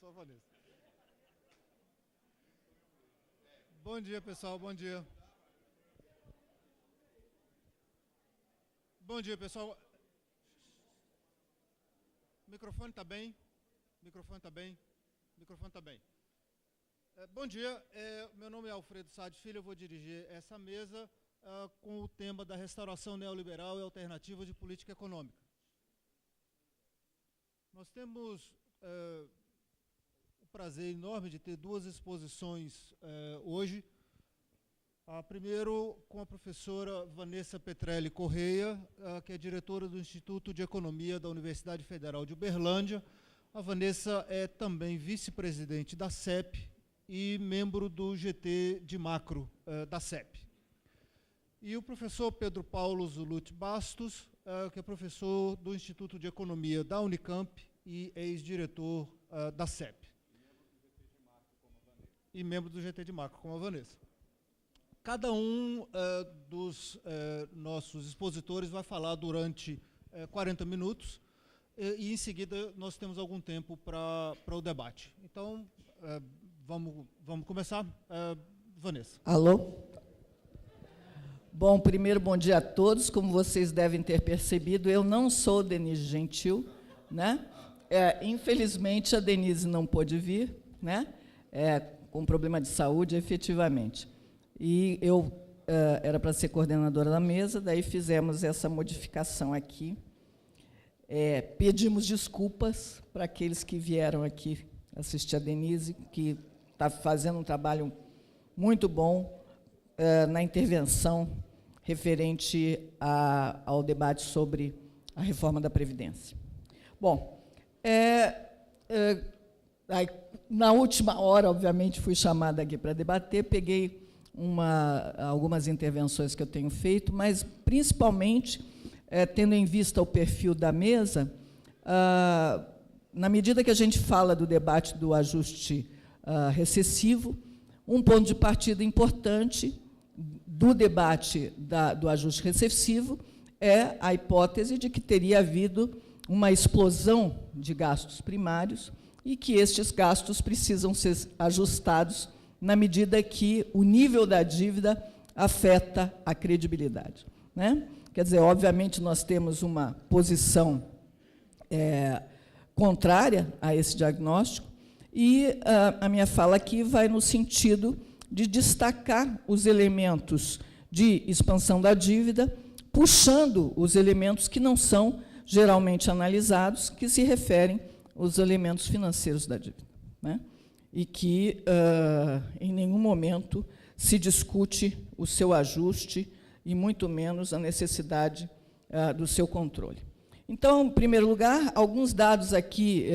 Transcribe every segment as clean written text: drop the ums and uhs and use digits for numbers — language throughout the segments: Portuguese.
sou a Vanessa. Bom dia, pessoal, bom dia. Bom dia, pessoal. O microfone está bem? O microfone está bem? O microfone está bem. Bom dia, meu nome é Alfredo Sade Filho, eu vou dirigir essa mesa com o tema da restauração neoliberal e alternativa de política econômica. Nós temos o prazer enorme de ter duas exposições hoje. Primeiro, com a professora Vanessa Petrelli Correia, que é diretora do Instituto de Economia da Universidade Federal de Uberlândia. A Vanessa é também vice-presidente da CEP e membro do GT de Macro da CEP. E o professor Pedro Paulo Zuluti Bastos, que é professor do Instituto de Economia da Unicamp e ex-diretor da CEP. E membro do GT de Macro, como a Vanessa. Cada um dos nossos expositores vai falar durante 40 minutos e, em seguida, nós temos algum tempo para o debate. Então, vamos começar. Vanessa. Alô? Bom, primeiro, bom dia a todos. Como vocês devem ter percebido, eu não sou Denise Gentil, né? Infelizmente, a Denise não pôde vir, né? Com problema de saúde, efetivamente. E eu era para ser coordenadora da mesa, daí fizemos essa modificação aqui. Pedimos desculpas para aqueles que vieram aqui assistir a Denise, que está fazendo um trabalho muito bom na intervenção referente ao debate sobre a reforma da Previdência. Bom, na última hora, obviamente, fui chamada aqui para debater, peguei algumas intervenções que eu tenho feito, mas, principalmente, tendo em vista o perfil da mesa, na medida que a gente fala do debate do ajuste recessivo, um ponto de partida importante do debate do ajuste recessivo é a hipótese de que teria havido uma explosão de gastos primários e que estes gastos precisam ser ajustados na medida que o nível da dívida afeta a credibilidade, né? Quer dizer, obviamente, nós temos uma posição contrária a esse diagnóstico, e a minha fala aqui vai no sentido de destacar os elementos de expansão da dívida, puxando os elementos que não são geralmente analisados, que se referem aos elementos financeiros da dívida, né? E que, em nenhum momento, se discute o seu ajuste e, muito menos, a necessidade do seu controle. Então, em primeiro lugar, alguns dados aqui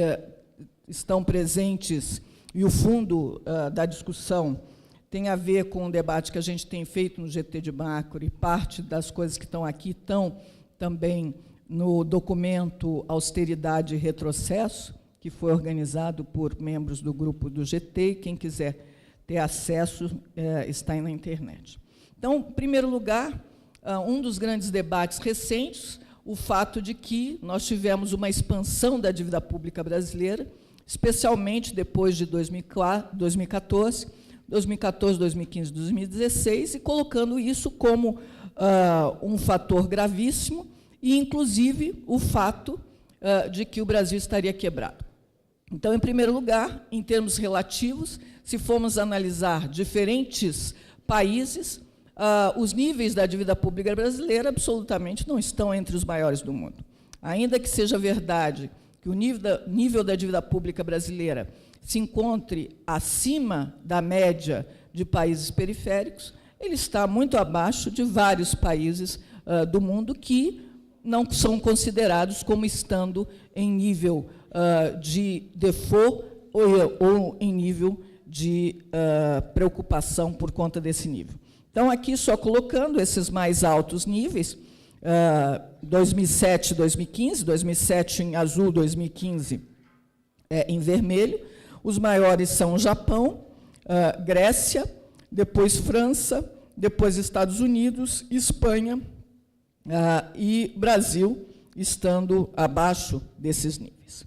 estão presentes, e o fundo da discussão tem a ver com o debate que a gente tem feito no GT de Macro, e parte das coisas que estão aqui estão também no documento Austeridade e Retrocesso, que foi organizado por membros do grupo do GT, e quem quiser ter acesso está aí na internet. Então, em primeiro lugar, um dos grandes debates recentes, o fato de que nós tivemos uma expansão da dívida pública brasileira, especialmente depois de 2014, 2015, 2016, e colocando isso como um fator gravíssimo, e, inclusive, o fato de que o Brasil estaria quebrado. Então, em primeiro lugar, em termos relativos, se formos analisar diferentes países, os níveis da dívida pública brasileira absolutamente não estão entre os maiores do mundo. Ainda que seja verdade que o nível da dívida pública brasileira se encontre acima da média de países periféricos, ele está muito abaixo de vários países do mundo que não são considerados como estando em nível de default ou em nível de preocupação por conta desse nível. Então, aqui, só colocando esses mais altos níveis, 2007 e 2015, 2007 em azul, 2015 em vermelho, os maiores são o Japão, Grécia, depois França, depois Estados Unidos, Espanha e Brasil, estando abaixo desses níveis.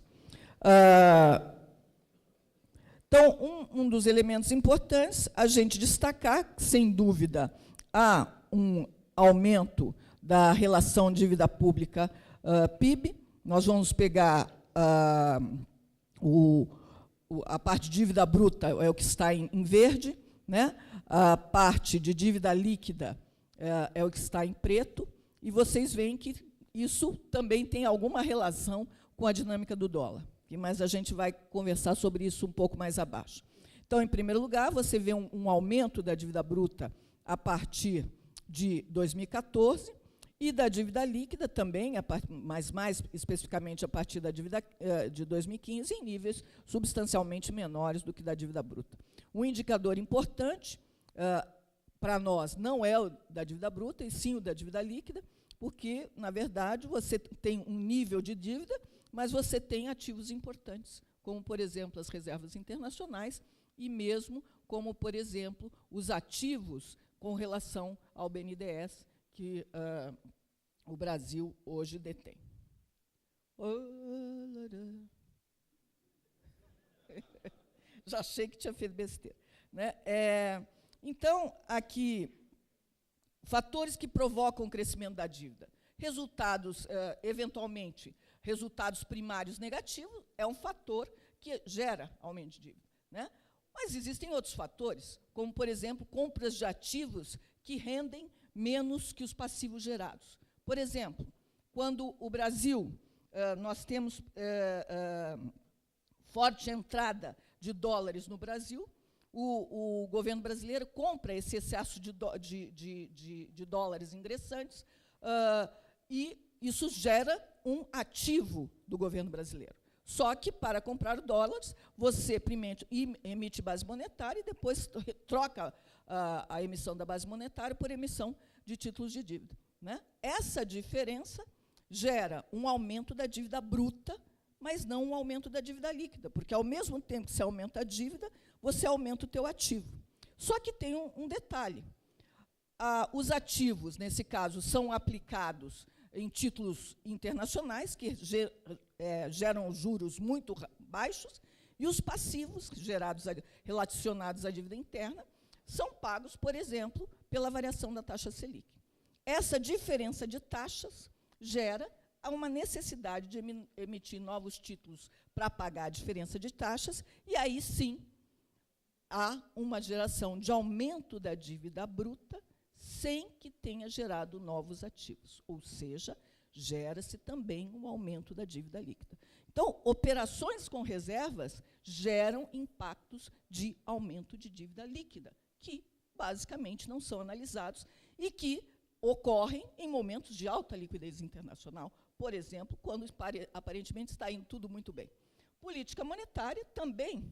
Então, um dos elementos importantes, a gente destacar, sem dúvida, há um aumento da relação dívida pública PIB. Nós vamos pegar a parte de dívida bruta, é o que está em verde, né? A parte de dívida líquida é o que está em preto, e vocês veem que isso também tem alguma relação com a dinâmica do dólar, mas a gente vai conversar sobre isso um pouco mais abaixo. Então, em primeiro lugar, você vê um aumento da dívida bruta a partir de 2014, e da dívida líquida também, mas mais especificamente a partir da dívida de 2015, em níveis substancialmente menores do que da dívida bruta. Um indicador importante para nós não é o da dívida bruta, e sim o da dívida líquida, porque, na verdade, você tem um nível de dívida, mas você tem ativos importantes, como, por exemplo, as reservas internacionais, e mesmo como, por exemplo, os ativos com relação ao BNDES, que o Brasil hoje detém. Já achei que tinha feito besteira, né? Então, aqui, fatores que provocam o crescimento da dívida. Resultados, eventualmente, resultados primários negativos, é um fator que gera aumento de dívida, né? Mas existem outros fatores, como, por exemplo, compras de ativos que rendem menos que os passivos gerados. Por exemplo, quando o Brasil, nós temos forte entrada de dólares no Brasil, o governo brasileiro compra esse excesso de dólares ingressantes, e isso gera um ativo do governo brasileiro. Só que, para comprar dólares, você primeiro emite base monetária e depois troca a emissão da base monetária por emissão de títulos de dívida, né? Essa diferença gera um aumento da dívida bruta, mas não um aumento da dívida líquida, porque, ao mesmo tempo que você aumenta a dívida, você aumenta o teu ativo. Só que tem um detalhe. Os ativos, nesse caso, são aplicados em títulos internacionais, que geram juros muito baixos, e os passivos relacionados à dívida interna são pagos, por exemplo, pela variação da taxa Selic. Essa diferença de taxas gera uma necessidade de emitir novos títulos para pagar a diferença de taxas, e aí sim há uma geração de aumento da dívida bruta sem que tenha gerado novos ativos, ou seja, gera-se também um aumento da dívida líquida. Então, operações com reservas geram impactos de aumento de dívida líquida, que basicamente não são analisados e que ocorrem em momentos de alta liquidez internacional, por exemplo, quando aparentemente está indo tudo muito bem. Política monetária também,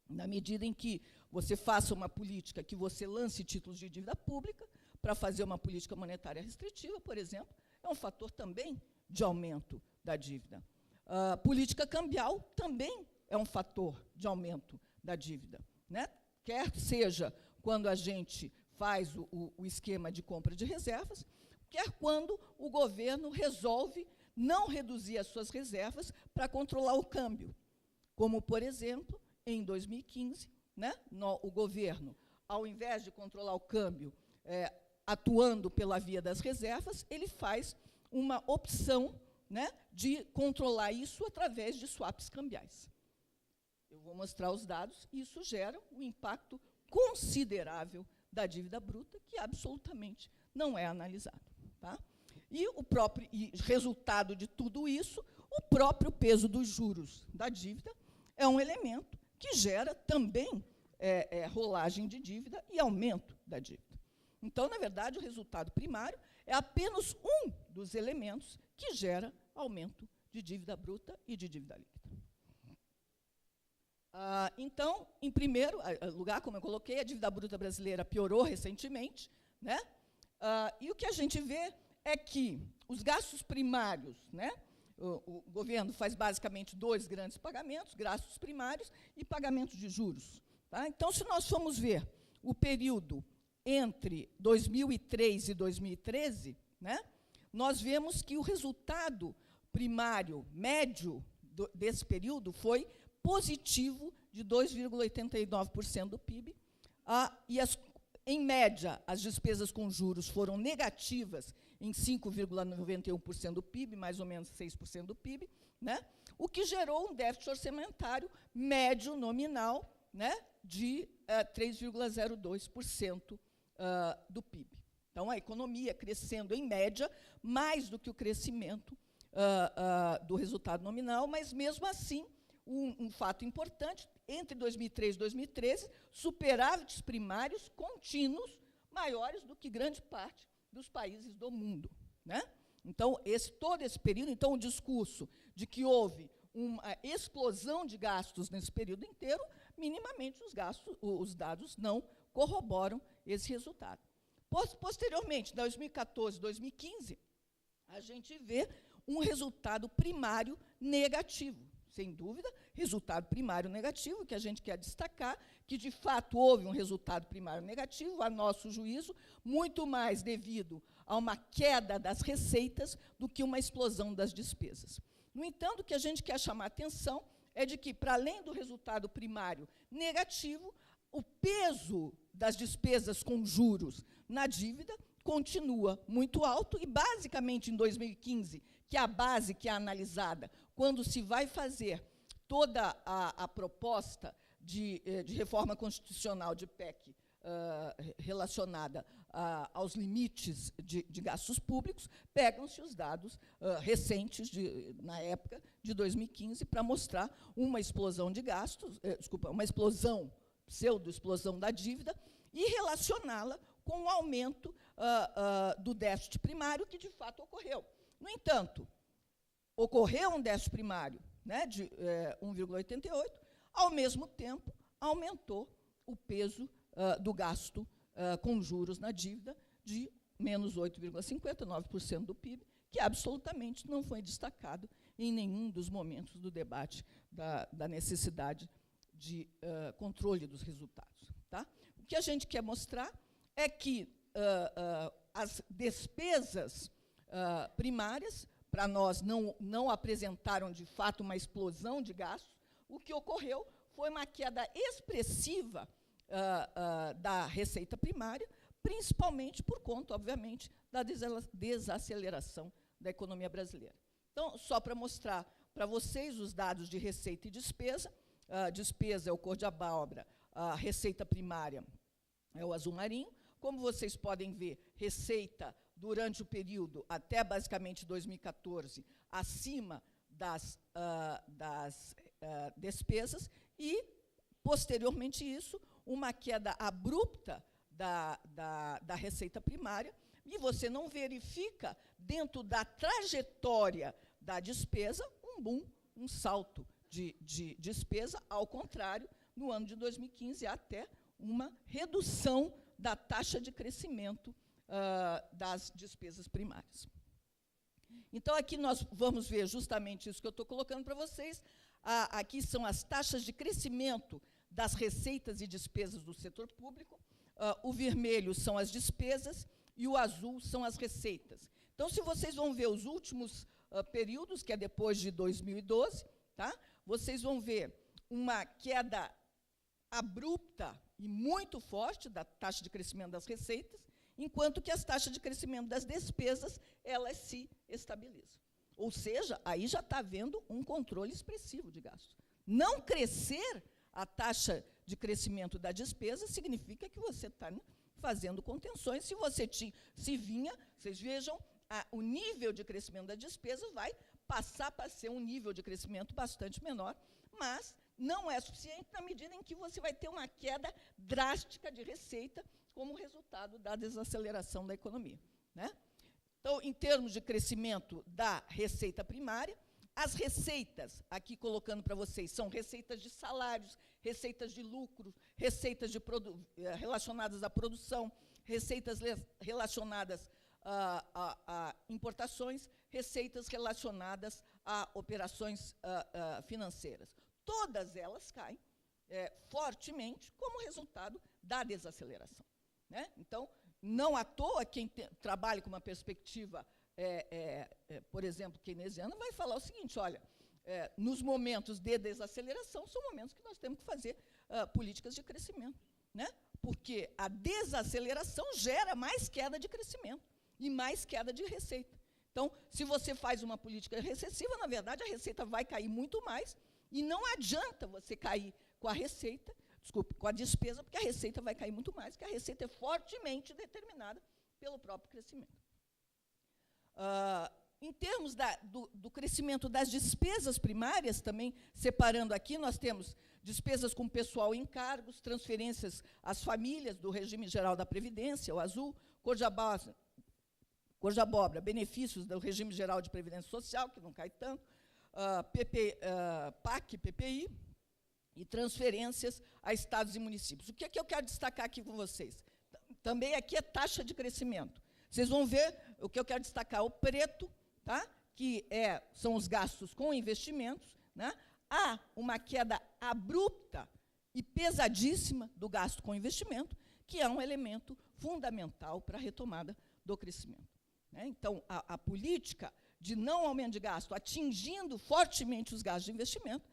na medida em que você faça uma política que você lance títulos de dívida pública para fazer uma política monetária restritiva, por exemplo, é um fator também de aumento da dívida. Política cambial também é um fator de aumento da dívida, né? Quer seja quando a gente faz o esquema de compra de reservas, quer quando o governo resolve não reduzir as suas reservas para controlar o câmbio, como, por exemplo, em 2015, né, o governo, ao invés de controlar o câmbio atuando pela via das reservas, ele faz uma opção, né, de controlar isso através de swaps cambiais. Eu vou mostrar os dados, e isso gera um impacto considerável da dívida bruta, que absolutamente não é analisado. Tá? E resultado de tudo isso, o próprio peso dos juros da dívida é um elemento que gera também rolagem de dívida e aumento da dívida. Então, na verdade, o resultado primário é apenas um dos elementos que gera aumento de dívida bruta e de dívida líquida. Então, em primeiro lugar, como eu coloquei, a dívida bruta brasileira piorou recentemente, né? E o que a gente vê é que os gastos primários, né, o governo faz basicamente dois grandes pagamentos, gastos primários e pagamentos de juros. Tá? Então, se nós formos ver o período entre 2003 e 2013, né, nós vemos que o resultado primário médio desse período foi positivo de 2,89% do PIB, e, em média, as despesas com juros foram negativas em 5,91% do PIB, mais ou menos 6% do PIB, né? O que gerou um déficit orçamentário médio nominal, né, de 3,02% do PIB. Então, a economia crescendo, em média, mais do que o crescimento do resultado nominal, mas, mesmo assim, um fato importante, entre 2003 e 2013, superávites primários contínuos maiores do que grande parte dos países do mundo, né? Então, todo esse período, então, o discurso de que houve uma explosão de gastos nesse período inteiro, minimamente os dados não corroboram esse resultado. Posteriormente, 2014, 2015, a gente vê um resultado primário negativo. Sem dúvida, resultado primário negativo, que a gente quer destacar, que, de fato, houve um resultado primário negativo, a nosso juízo, muito mais devido a uma queda das receitas do que uma explosão das despesas. No entanto, o que a gente quer chamar a atenção é de que, para além do resultado primário negativo, o peso das despesas com juros na dívida continua muito alto e, basicamente, em 2015, que é a base que é analisada quando se vai fazer toda a proposta de reforma constitucional de PEC relacionada aos limites de gastos públicos, pegam-se os dados recentes, na época de 2015, para mostrar uma explosão de gastos, uma explosão, pseudo-explosão da dívida, e relacioná-la com o aumento do déficit primário, que, de fato, ocorreu. No entanto, ocorreu um déficit primário, né, de 1,88, ao mesmo tempo, aumentou o peso do gasto com juros na dívida de menos 8,59% do PIB, que absolutamente não foi destacado em nenhum dos momentos do debate da necessidade de controle dos resultados. Tá? O que a gente quer mostrar é que as despesas primárias, para nós, não apresentaram, de fato, uma explosão de gastos. O que ocorreu foi uma queda expressiva da receita primária, principalmente por conta, obviamente, da desaceleração da economia brasileira. Então, só para mostrar para vocês os dados de receita e despesa, despesa é o cor de abóbora, a receita primária é o azul marinho. Como vocês podem ver, receita durante o período, até basicamente 2014, acima das despesas, e, posteriormente isso, uma queda abrupta da receita primária, e você não verifica, dentro da trajetória da despesa, um boom, um salto de despesa, ao contrário, no ano de 2015, até uma redução da taxa de crescimento das despesas primárias. Então, aqui nós vamos ver justamente isso que eu estou colocando para vocês. Aqui são as taxas de crescimento das receitas e despesas do setor público. O vermelho são as despesas e o azul são as receitas. Então, se vocês vão ver os últimos períodos, que é depois de 2012, tá? Vocês vão ver uma queda abrupta e muito forte da taxa de crescimento das receitas, enquanto que as taxas de crescimento das despesas, elas se estabilizam. Ou seja, aí já está havendo um controle expressivo de gastos. Não crescer a taxa de crescimento da despesa significa que você está fazendo contenções. Se vinha, vocês vejam, o nível de crescimento da despesa vai passar para ser um nível de crescimento bastante menor, mas não é suficiente na medida em que você vai ter uma queda drástica de receita como resultado da desaceleração da economia, né? Então, em termos de crescimento da receita primária, as receitas, aqui colocando para vocês, são receitas de salários, receitas de lucro, receitas relacionadas à produção, receitas relacionadas a importações, receitas relacionadas a operações financeiras. Todas elas caem fortemente como resultado da desaceleração, né? Então, não à toa, quem trabalha com uma perspectiva, por exemplo, keynesiana, vai falar o seguinte: olha, nos momentos de desaceleração, são momentos que nós temos que fazer políticas de crescimento, né? Porque a desaceleração gera mais queda de crescimento e mais queda de receita. Então, se você faz uma política recessiva, na verdade, a receita vai cair muito mais, e não adianta você cair com a receita, com a despesa, porque a receita vai cair muito mais, porque a receita é fortemente determinada pelo próprio crescimento. Em termos do crescimento das despesas primárias, também, separando aqui, nós temos despesas com pessoal e encargos, transferências às famílias do regime geral da Previdência, o azul, cor de abóbora, benefícios do regime geral de Previdência Social, que não cai tanto, PAC, PPI, e transferências a estados e municípios. O que é que eu quero destacar aqui com vocês? Também aqui é taxa de crescimento. Vocês vão ver o que eu quero destacar, o preto, tá? Que são os gastos com investimentos, né? Há uma queda abrupta e pesadíssima do gasto com investimento, que é um elemento fundamental para a retomada do crescimento, né? Então, a política de não aumento de gasto, atingindo fortemente os gastos de investimento,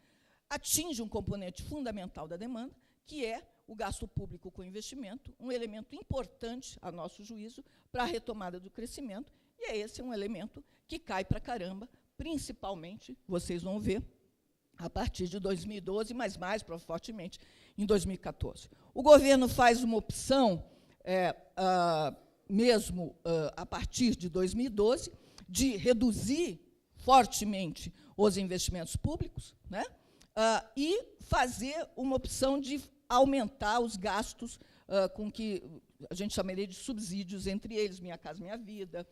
atinge um componente fundamental da demanda, que é o gasto público com investimento, um elemento importante, a nosso juízo, para a retomada do crescimento, e esse é um elemento que cai para caramba, principalmente, vocês vão ver, a partir de 2012, mas mais fortemente em 2014. O governo faz uma opção, mesmo a partir de 2012, de reduzir fortemente os investimentos públicos, né? E fazer uma opção de aumentar os gastos com que a gente chamaria de subsídios, entre eles Minha Casa Minha Vida,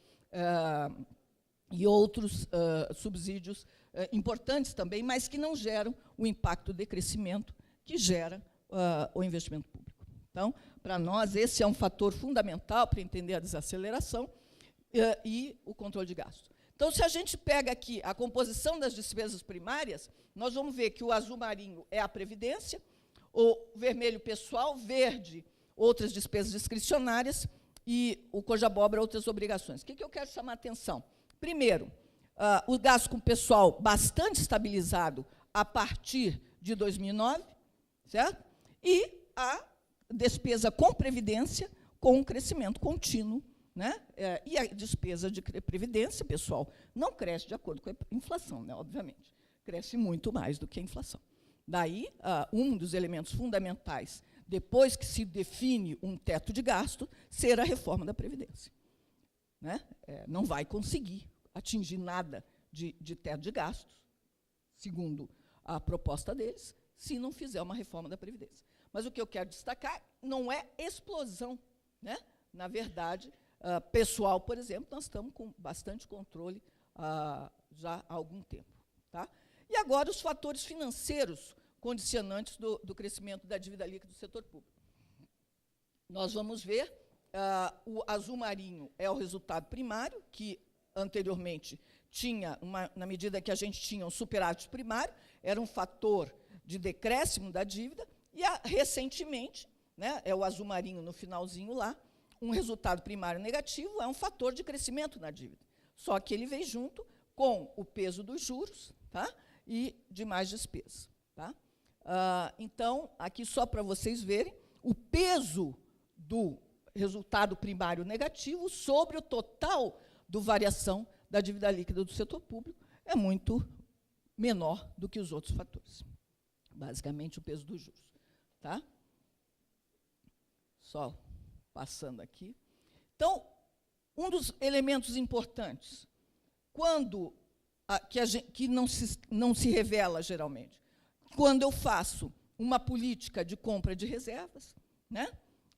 e outros subsídios importantes também, mas que não geram o impacto de crescimento que gera o investimento público. Então, para nós, esse é um fator fundamental para entender a desaceleração e o controle de gastos. Então, se a gente pega aqui a composição das despesas primárias, nós vamos ver que o azul marinho é a Previdência, o vermelho pessoal, verde, outras despesas discricionárias, e o cor de abóbora, outras obrigações. O que eu quero chamar a atenção? Primeiro, o gasto com pessoal bastante estabilizado a partir de 2009, certo? E a despesa com previdência com um crescimento contínuo, né? E a despesa de previdência, pessoal, não cresce de acordo com a inflação, né? Obviamente. Cresce muito mais do que a inflação. Daí, um dos elementos fundamentais, depois que se define um teto de gasto, ser a reforma da Previdência, né? Não vai conseguir atingir nada de teto de gastos, segundo a proposta deles, se não fizer uma reforma da Previdência. Mas o que eu quero destacar não é explosão, né? Na verdade, pessoal, por exemplo, nós estamos com bastante controle já há algum tempo, tá? E agora os fatores financeiros condicionantes do crescimento da dívida líquida do setor público. Nós vamos ver, o azul marinho é o resultado primário, que anteriormente tinha, na medida que a gente tinha um superávit primário, era um fator de decréscimo da dívida, e recentemente, né, é o azul marinho no finalzinho lá, um resultado primário negativo é um fator de crescimento na dívida. Só que ele vem junto com o peso dos juros, tá, e de mais despesas. Tá? Então, aqui só para vocês verem, o peso do resultado primário negativo sobre o total do variação da dívida líquida do setor público é muito menor do que os outros fatores. Basicamente, o peso dos juros. Tá? Só passando aqui. Então, um dos elementos importantes, que não se revela geralmente, quando eu faço uma política de compra de reservas, né,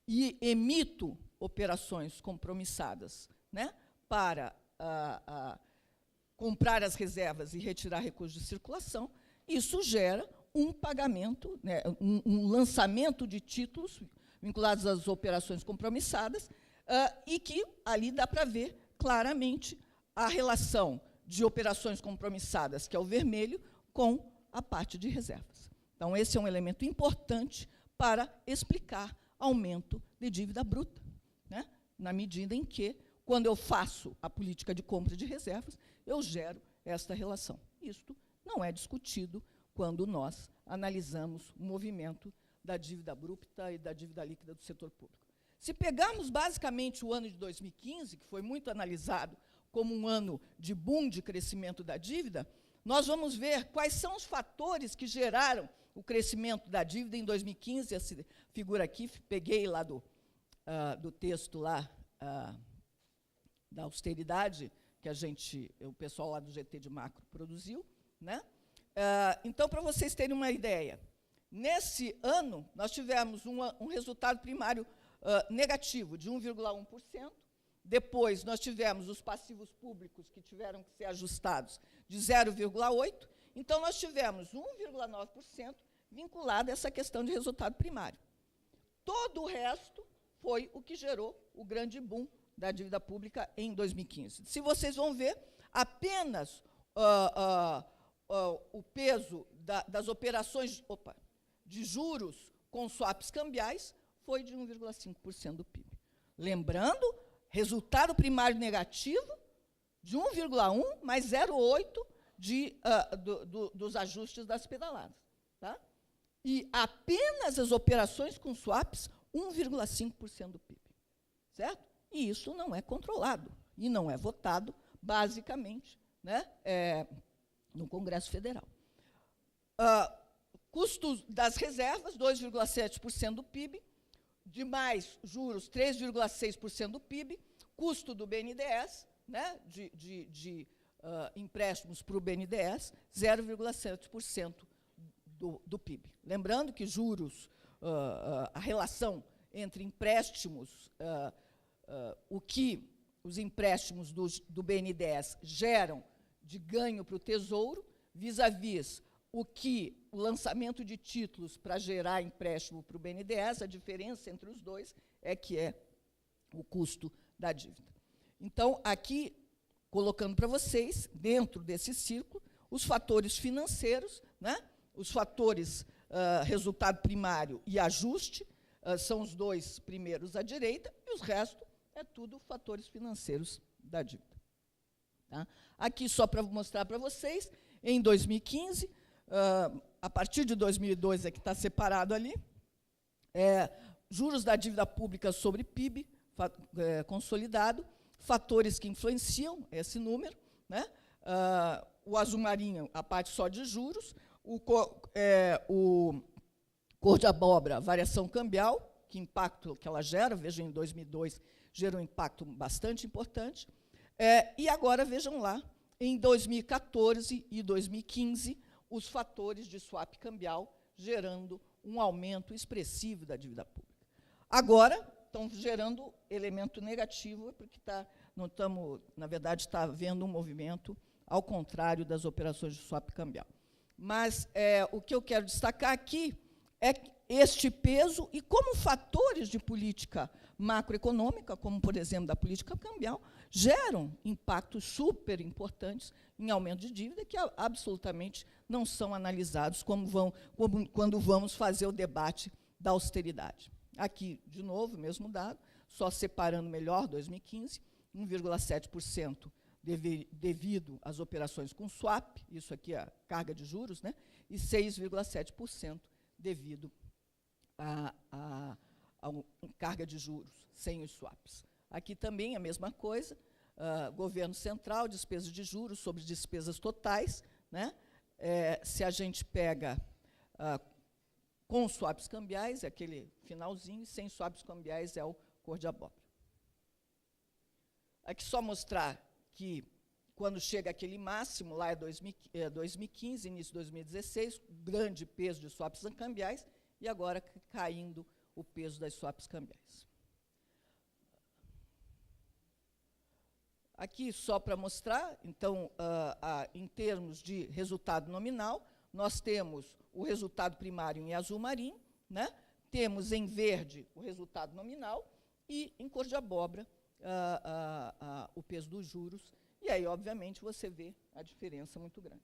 e emito operações compromissadas, né, para comprar as reservas e retirar recursos de circulação, isso gera um pagamento, né, um lançamento de títulos vinculados às operações compromissadas, e que ali dá para ver claramente a relação de operações compromissadas, que é o vermelho, com a parte de reservas. Então, esse é um elemento importante para explicar aumento de dívida bruta, né? Na medida em que, quando eu faço a política de compra de reservas, eu gero esta relação. Isto não é discutido quando nós analisamos o movimento da dívida bruta e da dívida líquida do setor público. Se pegarmos basicamente o ano de 2015, que foi muito analisado como um ano de boom de crescimento da dívida, nós vamos ver quais são os fatores que geraram o crescimento da dívida em 2015. Essa figura aqui, peguei lá do texto lá, da austeridade, que o pessoal lá do GT de Macro produziu, né? Então, para vocês terem uma ideia, nesse ano, nós tivemos um resultado primário negativo de 1,1%, depois nós tivemos os passivos públicos que tiveram que ser ajustados de 0,8%, então nós tivemos 1,9% vinculado a essa questão de resultado primário. Todo o resto foi o que gerou o grande boom da dívida pública em 2015. Se vocês vão ver, apenas o peso das operações de juros com swaps cambiais foi de 1,5% do PIB. Lembrando, resultado primário negativo de 1,1 mais 0,8 dos ajustes das pedaladas. Tá? E apenas as operações com swaps, 1,5% do PIB. Certo? E isso não é controlado e não é votado, basicamente, né, no Congresso Federal. Custos das reservas, 2,7% do PIB, de mais juros, 3,6% do PIB, custo do BNDES, né, de empréstimos para o BNDES, 0,7% do PIB. Lembrando que juros, a relação entre empréstimos, o que os empréstimos do BNDES geram de ganho para o Tesouro, vis-à-vis o lançamento de títulos para gerar empréstimo para o BNDES, a diferença entre os dois é o custo da dívida. Então, aqui, colocando para vocês, dentro desse círculo, os fatores financeiros, né, os fatores resultado primário e ajuste, são os dois primeiros à direita, e os restos é tudo fatores financeiros da dívida. Tá? Aqui, só para mostrar para vocês, em 2015, a partir de 2002 é que está separado ali, juros da dívida pública sobre PIB consolidado, fatores que influenciam esse número, né? O azul marinho, a parte só de juros, o cor de abóbora, variação cambial, que impacto que ela gera, vejam, em 2002 gerou um impacto bastante importante, e agora, vejam lá, em 2014 e 2015, os fatores de swap cambial gerando um aumento expressivo da dívida pública. Agora, estão gerando elemento negativo, porque não estamos, na verdade, está havendo um movimento ao contrário das operações de swap cambial. Mas o que eu quero destacar aqui é este peso e como fatores de política macroeconômica, como, por exemplo, da política cambial, geram impactos super importantes em aumento de dívida que absolutamente não são analisados quando vamos fazer o debate da austeridade. Aqui, de novo, o mesmo dado, só separando melhor 2015, 1,7% devido às operações com swap, isso aqui é a carga de juros, né, e 6,7% devido à carga de juros sem os swaps. Aqui também a mesma coisa, governo central, despesas de juros sobre despesas totais, né, se a gente pega com swaps cambiais, é aquele finalzinho, e sem swaps cambiais é o cor de abóbora. Aqui só mostrar que, quando chega aquele máximo, lá é 2015, início de 2016, grande peso de swaps cambiais, e agora caindo o peso das swaps cambiais. Aqui, só para mostrar, então, em termos de resultado nominal, nós temos o resultado primário em azul marinho, né? Temos em verde o resultado nominal e, em cor de abóbora, o peso dos juros. E aí, obviamente, você vê a diferença muito grande.